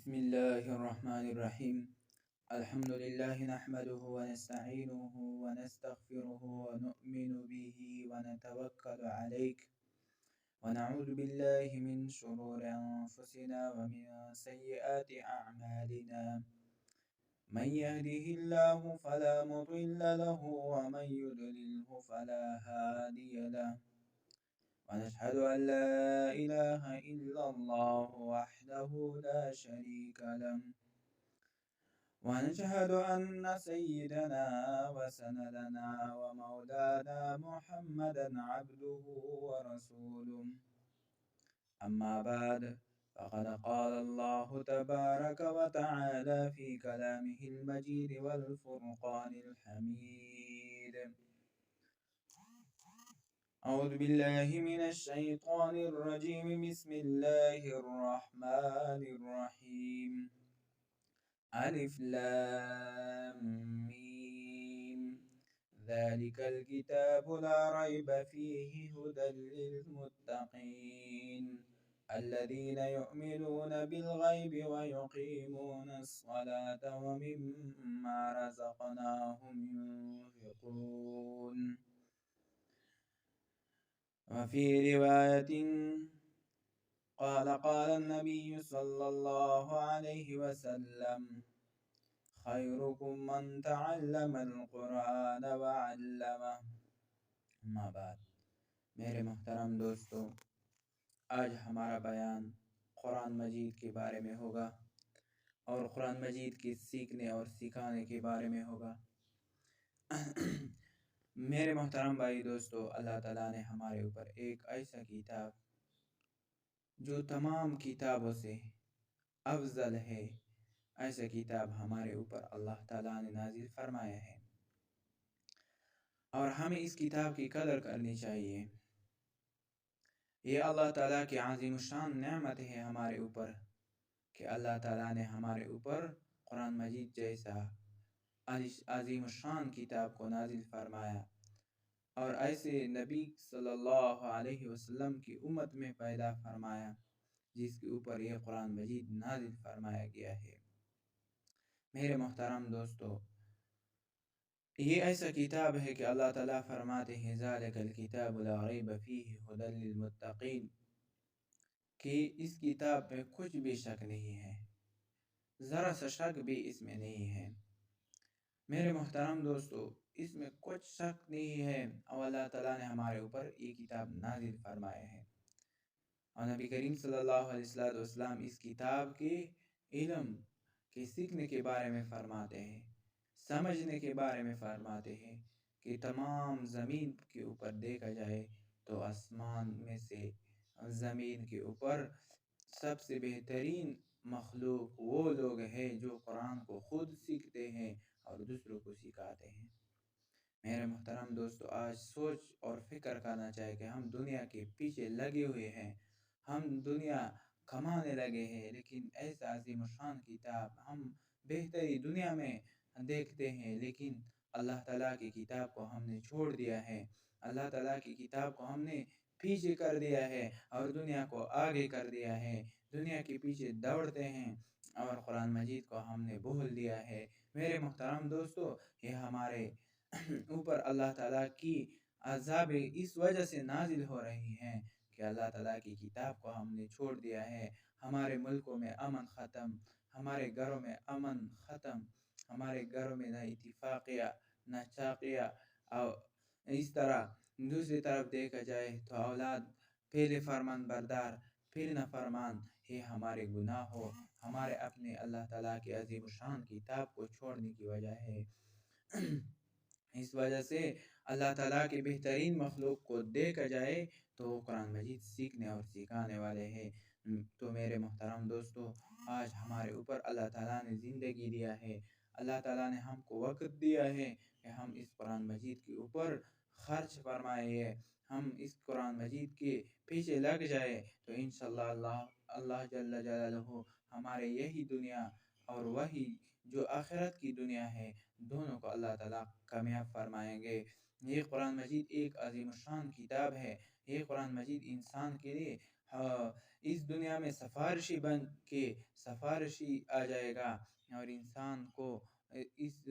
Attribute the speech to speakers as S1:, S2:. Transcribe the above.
S1: بسم الله الرحمن الرحيم. الحمد لله نحمده ونستعينه ونستغفره ونؤمن به ونتوكل عليه ونعوذ بالله من شرور أنفسنا ومن سيئات أعمالنا. من يهده الله فلا مضل له ومن يضلله فلا هادي له. ونشهد أن لا إله إلا الله وحده لا شريك له. ونشهد أن سيدنا وسندنا ومولانا محمدا عبده ورسوله. أما بعد، فقد قال الله تبارك وتعالى في كلامه المجيد والفرقان الحميد: أعوذ بالله من الشيطان الرجيم. بسم الله الرحمن الرحيم. ألف لام ميم. ذلك الكتاب لا ريب فيه هدى للمتقين الذين يؤمنون بالغيب ويقيمون الصلاة ومما رزقناهم ينفقون. وفي رواية قال النبي صلى الله عليه وسلم: خيركم من تعلم القرآن وعلمه. اما بعد، میرے محترم دوستو، آج ہمارا بیان قرآن مجید کے بارے میں ہوگا اور قرآن مجید کے سیکھنے اور سکھانے کے بارے میں ہوگا۔ میرے محترم بھائی دوستو، اللہ تعالیٰ نے ہمارے اوپر ایک ایسا کتاب جو تمام کتابوں سے افضل ہے، ایسا کتاب ہمارے اوپر اللہ تعالیٰ نے نازل فرمایا ہے، اور ہمیں اس کتاب کی قدر کرنی چاہیے۔ یہ اللہ تعالیٰ کی عظیم الشان نعمت ہے ہمارے اوپر کہ اللہ تعالیٰ نے ہمارے اوپر قرآن مجید جیسا عظیم الشان کتاب کو نازل فرمایا، اور ایسے نبی صلی اللہ علیہ وسلم کی امت میں پیدا فرمایا جس کے اوپر یہ قرآن مجید نازل فرمایا گیا ہے۔ میرے محترم دوستو، یہ ایسا کتاب ہے کہ اللہ تعالیٰ فرماتے ہیں: ذالک الکتاب لا ریب فیہ ھدی للمتقین، کہ اس کتاب میں کچھ بھی شک نہیں ہے، ذرا سا شک بھی اس میں نہیں ہے۔ میرے محترم دوستو، اس میں کچھ شک نہیں ہے، اور اللہ تعالیٰ نے ہمارے اوپر یہ کتاب نازل فرمایا ہے، اور نبی کریم صلی اللہ علیہ وسلم اس کتاب کے علم کے سیکھنے کے بارے میں فرماتے ہیں، سمجھنے کے بارے میں فرماتے ہیں کہ تمام زمین کے اوپر دیکھا جائے تو آسمان میں سے زمین کے اوپر سب سے بہترین مخلوق وہ لوگ ہیں جو قرآن کو خود سیکھتے ہیں اور دوسروں کو سکھاتے ہیں۔ میرے محترم دوستو، آج سوچ اور فکر کرنا چاہیے کہ ہم دنیا کے پیچھے لگے ہوئے ہیں، ہم دنیا کمانے لگے ہیں، لیکن ایسا عظیم الشان کتاب ہم بہتری دنیا میں دیکھتے ہیں، لیکن اللہ تعالیٰ کی کتاب کو ہم نے چھوڑ دیا ہے، اللہ تعالیٰ کی کتاب کو ہم نے پیچھے کر دیا ہے اور دنیا کو آگے کر دیا ہے، دنیا کے پیچھے دوڑتے ہیں اور قرآن مجید کو ہم نے بھول دیا ہے۔ میرے محترم دوستو، یہ ہمارے اوپر اللہ تعالیٰ کی عذاب اس وجہ سے نازل ہو رہی ہیں کہ اللہ تعالیٰ کی کتاب کو ہم نے چھوڑ دیا ہے۔ ہمارے ملکوں میں امن ختم، ہمارے گھروں میں امن ختم، ہمارے گھروں میں نہ اتفاقیہ نہ چاقیہ، اور اس طرح دوسری طرف دیکھا جائے تو اولاد پہلے فرمان بردار پھر نافرمان، یہ ہمارے گناہوں، ہمارے اپنے اللہ تعالیٰ کی عظیم الشان کتاب کو چھوڑنے کی وجہ ہے۔ اس وجہ سے اللہ تعالیٰ کے بہترین مخلوق کو دیکھا جائے تو وہ قرآن مجید سیکھنے اور سکھانے والے ہیں۔ تو میرے محترم دوستو، آج ہمارے اوپر اللہ تعالیٰ نے زندگی دیا ہے، اللہ تعالیٰ نے ہم کو وقت دیا ہے کہ ہم اس قرآن مجید کے اوپر خرچ فرمائے، ہم اس قرآن مجید کے پیچھے لگ جائے تو انشاءاللہ اللہ جل جلالہ ہمارے یہی دنیا اور وہی جو آخرت کی دنیا ہے، دونوں کو اللہ تعالیٰ کامیاب فرمائیں گے۔ یہ قرآن مجید ایک عظیم الشان کتاب ہے، یہ قرآن مجید انسان کے لیے اس دنیا میں سفارشی بن کے سفارشی آ جائے گا، اور انسان کو اس